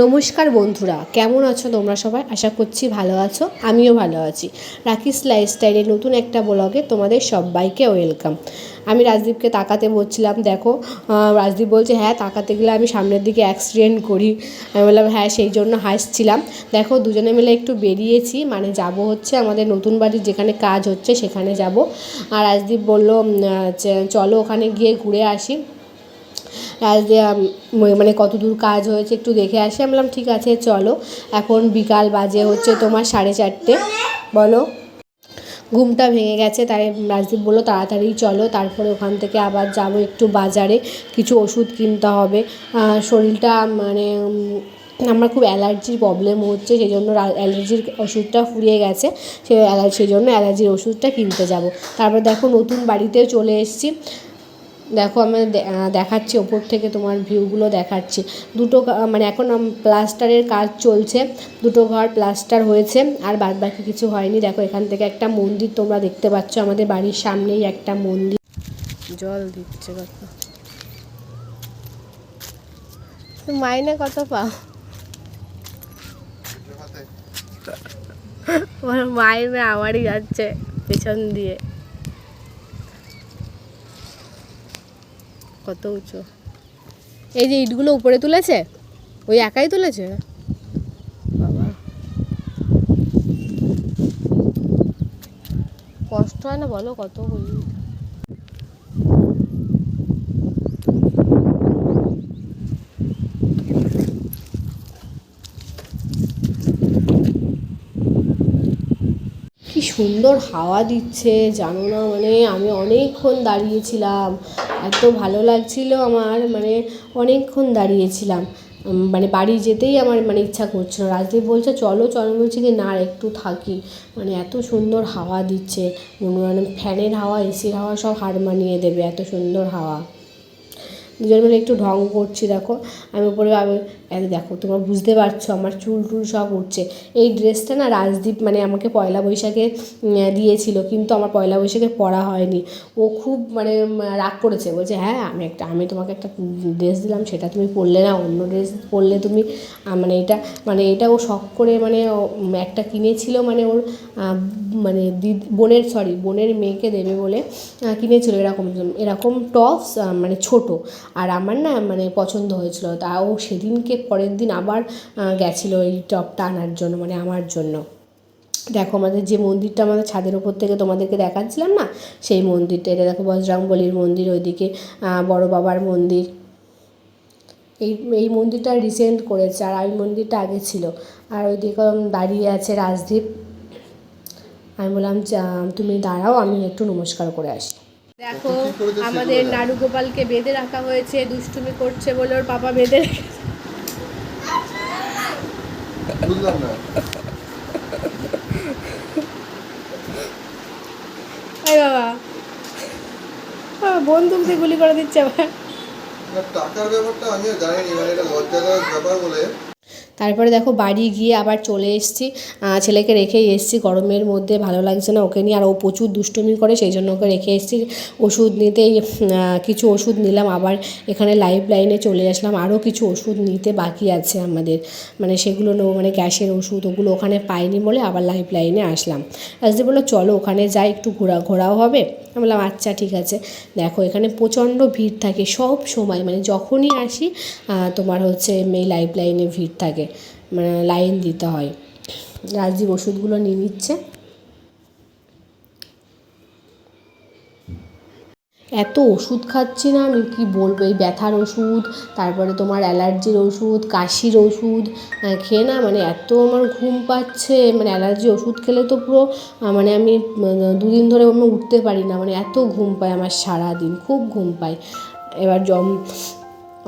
নমস্কার বন্ধুরা, কেমন আছো তোমরা সবাই? আশা করছি ভালো আছো, আমিও ভালো আছি। রাকিস লাইফস্টাইলের নতুন একটা ব্লগে তোমাদের সবাইকে ওয়েলকাম। আমি রাজদীপকে তাকাতে বলছিলাম, দেখো রাজদীপ বলছে হ্যাঁ তাকাতে গেলে আমি সামনের দিকে অ্যাক্সিডেন্ট করি। আমি বললাম হ্যাঁ, সেই জন্য হাসছিলাম। দেখো দুজনে মিলে একটু বেরিয়েছি, মানে যাব হচ্ছে আমাদের নতুন বাড়ির যেখানে কাজ হচ্ছে সেখানে যাব। আর রাজদীপ বললো চলো ওখানে গিয়ে ঘুরে আসি, মানে কত দূর কাজ হয়েছে একটু দেখে আসি। আমি বললাম ঠিক আছে চলো। এখন বিকাল বাজে হচ্ছে তোমার 4:30। বলো, ঘুমটা ভেঙে গেছে, তাই রাজদীপ বললো তাড়াতাড়ি চলো। তারপরে ওখান থেকে আবার যাব একটু বাজারে, কিছু ওষুধ কিনতে হবে। শরীরটা মানে আমার খুব অ্যালার্জির প্রবলেম হচ্ছে, সেই জন্য অ্যালার্জির ওষুধটা ফুরিয়ে গেছে, সেই জন্য অ্যালার্জির ওষুধটা কিনতে যাব। তারপর দেখো নতুন বাড়িতেও চলে এসেছি। দেখো আমি দেখাচ্ছি ওপর থেকে, তোমার ভিউগুলো দেখাচ্ছি। দুটো মানে এখন প্লাস্টারের কাজ চলছে, দুটো ঘর প্লাস্টার হয়েছে আর বাদ বাকি কিছু হয়নি। দেখো এখান থেকে একটা মন্দির তোমরা দেখতে পাচ্ছ, আমাদের বাড়ির সামনেই একটা মন্দির। জল দিচ্ছে দেখো। মাইনে কত পাও? মাইনে আমারই যাচ্ছে পেছন দিয়ে। কত উঁচু! এই যে ইটগুলো উপরে তুলেছে, ওই একাই তুলেছে? বাবা, কষ্ট হয় না বলো? কত কি সুন্দর হাওয়া দিচ্ছে জানো না, মানে আমি অনেকক্ষণ দাঁড়িয়েছিলাম, এত ভালো লাগছিল আমার, মানে অনেকক্ষণ দাঁড়িয়েছিলাম। মানে বাড়ি যেতেই আমার মানে ইচ্ছা করছিল। রাজদীপ বলছে চলো চলো, বলছি কি না একটু থাকি, মানে এত সুন্দর হাওয়া দিচ্ছে, মানে ফ্যানের হাওয়া এসির হাওয়া সব হার মানিয়ে দেবে, এত সুন্দর হাওয়া। দুজন মিলে একটু ঢং করছি। দেখো আমি উপরে দেখো তোমরা বুঝতে পারছো আমার চুল টুল সব উঠছে। এই ড্রেসটা না রাজদীপ মানে আমাকে পয়লা বৈশাখে দিয়েছিল, কিন্তু আমার পয়লা বৈশাখে পরা হয়নি। ও খুব মানে রাগ করেছে, বলছে হ্যাঁ আমি তোমাকে একটা ড্রেস দিলাম, সেটা তুমি পরলে না, অন্য ড্রেস পরলে তুমি। মানে এটা ও শখ করে মানে একটা কিনেছিল, মানে ওর মানে বোনের মেয়েকে দেবে বলে কিনেছিল এরকম এরকম টপস, মানে ছোটো। আর আমার না মানে পছন্দ হয়েছিল, তাও সেদিনকে পরের দিন আবার গেছিলো এই টপটা আনার জন্য, মানে আমার জন্য। দেখো আমাদের যে মন্দিরটা আমাদের ছাদের ওপর থেকে তোমাদেরকে দেখাচ্ছিলাম না, সেই মন্দিরটা। এটা দেখো বজরংবলীর মন্দির, ওইদিকে বড় বাবার মন্দির। এই মন্দিরটা রিসেন্ট করেছে, আর ওই মন্দিরটা আগে ছিল। আর ওইদিকে দাঁড়িয়ে আছে রাজদীপ। আমি বললাম তুমি দাঁড়াও, আমি একটু নমস্কার করে আসি। দেখো আমাদের নাড়ু গোপালকে বেঁধে রাখা হয়েছে, দুষ্টুমি করছে বলে ওর পাপা বেঁধে রেখেছে। বুঝলাম না। এই বাবা, বন্দুক দিয়ে গুলি করে দিচ্ছে আবার। টাকার ব্যাপারটা আমিও জানি, মানে এটা লজ্জার ব্যাপার বলে। তারপরে দেখো বাড়ি গিয়ে আবার চলে এসেছি, ছেলেকে রেখেই এসেছি, গরমের মধ্যে ভালো লাগছে না ওকে নিয়ে, আর ও প্রচুর দুষ্টুমি করে, সেই জন্য ওকে রেখে এসেছি। ওষুধ নিতেই কিছু ওষুধ নিলাম, আবার এখানে লাইফ লাইনে চলে আসলাম, আরও কিছু ওষুধ নিতে বাকি আছে আমাদের, মানে সেগুলো নেবো, মানে গ্যাসের ওষুধ, ওগুলো ওখানে পাইনি বলে আবার লাইফ লাইনে আসলাম। রাজদীপ বললো চলো ওখানে যাই, একটু ঘোরাও হবে। আমি বললাম আচ্ছা ঠিক আছে। দেখো এখানে প্রচণ্ড ভিড় থাকে সব সময়, মানে যখনই আসি তোমার হচ্ছে এই লাইফ লাইনে ভিড় থাকে, মানে লাইন দিতে হয়। রাজদীপ ওষুধগুলো নিয়ে নিচ্ছে। এত ওষুধ খাচ্ছি না আমি, কী বলবো, এই ব্যথার ওষুধ, তারপরে তোমার অ্যালার্জির ওষুধ, কাশির ওষুধ খেয়ে না মানে এত আমার ঘুম পাচ্ছে, মানে অ্যালার্জি ওষুধ খেলে তো পুরো মানে আমি 2 দিন ধরে আমি উঠতে পারি না, মানে এত ঘুম পায় আমার সারাদিন, খুব ঘুম পায়। এবার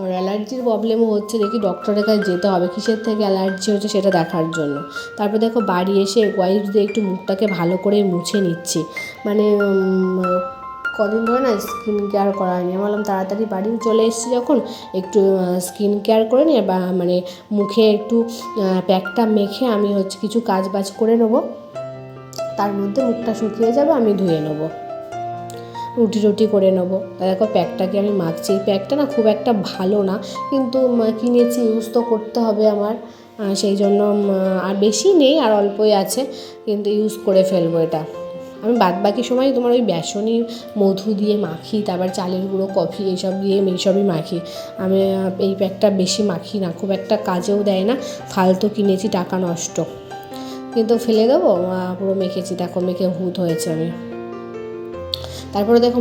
আর অ্যালার্জির প্রবলেমও হচ্ছে, দেখি ডক্টরের কাছে যেতে হবে, কিসের থেকে অ্যালার্জি হচ্ছে সেটা দেখার জন্য। তারপর দেখো বাড়ি এসে ওয়াইপ দিয়ে একটু মুখটাকে ভালো করে মুছে নিচ্ছি, মানে কদিন ধরে না স্কিন কেয়ার করা হয়নি। আমি বললাম তাড়াতাড়ি বাড়ি চলে এসেছি যখন, একটু স্কিন কেয়ার করে নিই, বা মানে মুখে একটু প্যাকটা মেখে আমি হচ্ছে কিছু কাজ বাজ করে নেবো, তার মধ্যে মুখটা শুকিয়ে যাবে, আমি ধুয়ে নেবো। রুটি রুটি করে নেবো। তা দেখো প্যাকটাকে আমি মাখছি। এই প্যাকটা না খুব একটা ভালো না, কিন্তু কিনেছি, ইউজ তো করতে হবে আমার, সেই জন্য আর বেশি নেই, আর অল্পই আছে, কিন্তু ইউজ করে ফেলবো এটা। আমি বাদবাকি সময় তোমার ওই বেসনই মধু দিয়ে মাখি, তারপর চালের গুঁড়ো, কফি এইসব দিয়ে এইসবই মাখি। আমি এই প্যাকটা বেশি মাখি না, খুব একটা কাজেও দেয় না, ফালতু কিনেছি, টাকা নষ্ট, কিন্তু ফেলে দেবো। পুরো মেখেছি, দেখো মেখে ভূত হয়েছে আমি। তারপরে দেখো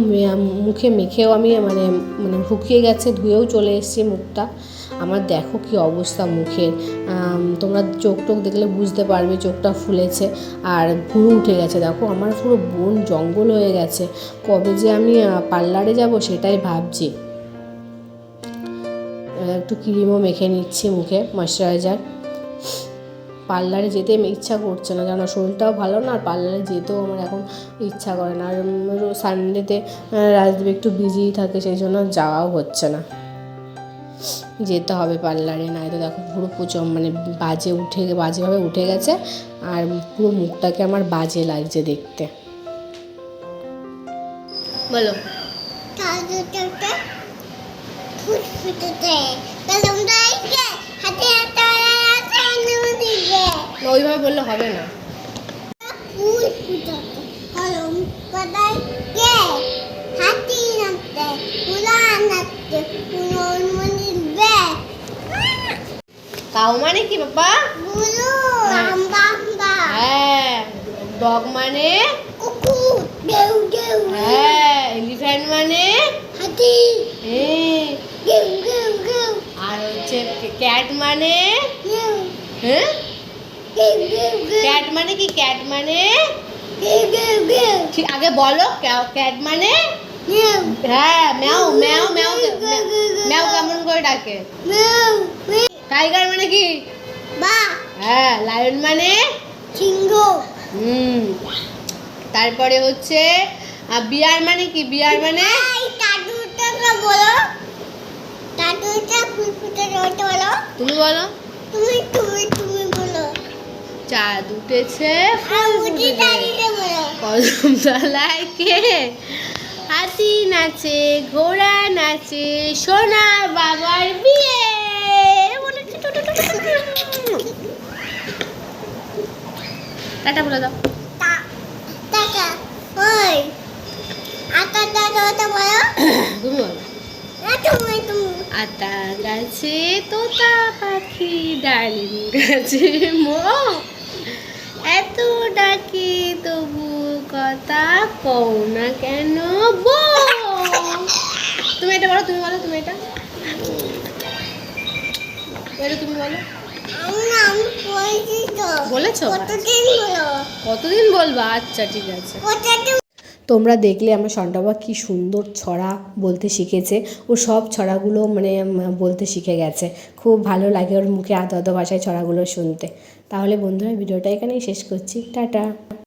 মুখে মেখেও আমি মানে মানে শুকিয়ে গেছে, ধুয়েও চলে এসেছি মুখটা আমার। দেখো কি অবস্থা মুখের, তোমরা চোখ টোক দেখলে বুঝতে পারবে, চোখটা ফুলেছে আর ভুরু উঠে গেছে। দেখো আমার পুরো বন জঙ্গল হয়ে গেছে। কবে যে আমি পার্লারে যাব সেটাই ভাবছি। একটু ক্রিমও মেখে নিচ্ছি মুখে, ময়শ্চারাইজার। পার্লারে যেতে ইচ্ছা করছে না, জানো, শরীরটাও ভালো না, আর পার্লারে যেতেও আমার এখন ইচ্ছা করে না। আর সানডেতে রাজদীপ একটু বিজিই থাকে, সেই জন্য যাওয়াও হচ্ছে না। যেতে হবে পার্লারে, নাই তো দেখো পুরো মানে বাজেভাবে উঠে গেছে, আর পুরো মুখটাকে আমার বাজে লাগছে দেখতে। বলো ওইভাবে বললে হবে না। কাউ মানে কি বাবা? হ্যাঁ, ডগ মানে কুকুর, হ্যাঁ, এলিফ্যান্ট মানে হাতি, আর হচ্ছে ক্যাট মানে, হ্যাঁ, ক্যাট মানে কি? ক্যাট মানে আগে বলো, ক্যাট মানে হ্যাঁ, ম্যাও ম্যাও ম্যাও। ম্যাও কেমন করে ডাকে? টাইগার মানে কি? হ্যাঁ, লায়ন মানে সিংহ। তারপরে হচ্ছে বিয়ার মানে কি? বিয়ার মানে তুমি বলো, তুমি বলো। চাঁদ উঠেছে কদম তলায় কে, হাতি নাচে, ঘোড়া নাচে, সোনার বাবার বিয়ে। টাটা বলে দাও। তুমি বলো। আতা গাছে তোতা পাখি, ডালিম গাছে মৌ, এত ডাকে তবু কথা কও না কেন বউ। তুমি এটা বলো, তুমি বলো, তুমি এটা তুমি বলো। বলেছো? কতদিন বলবা? আচ্ছা ঠিক আছে। তোমরা দেখলে আমার সন্টাবা কি সুন্দর ছড়া বলতে শিখেছে। ও সব ছড়াগুলো মানে বলতে শিখে গেছে। খুব ভালো লাগে ওর মুখে আদো আদো ভাষায় ছড়াগুলো শুনতে। তাহলে বন্ধুরা ভিডিওটা এখানেই শেষ করছি, টাটা।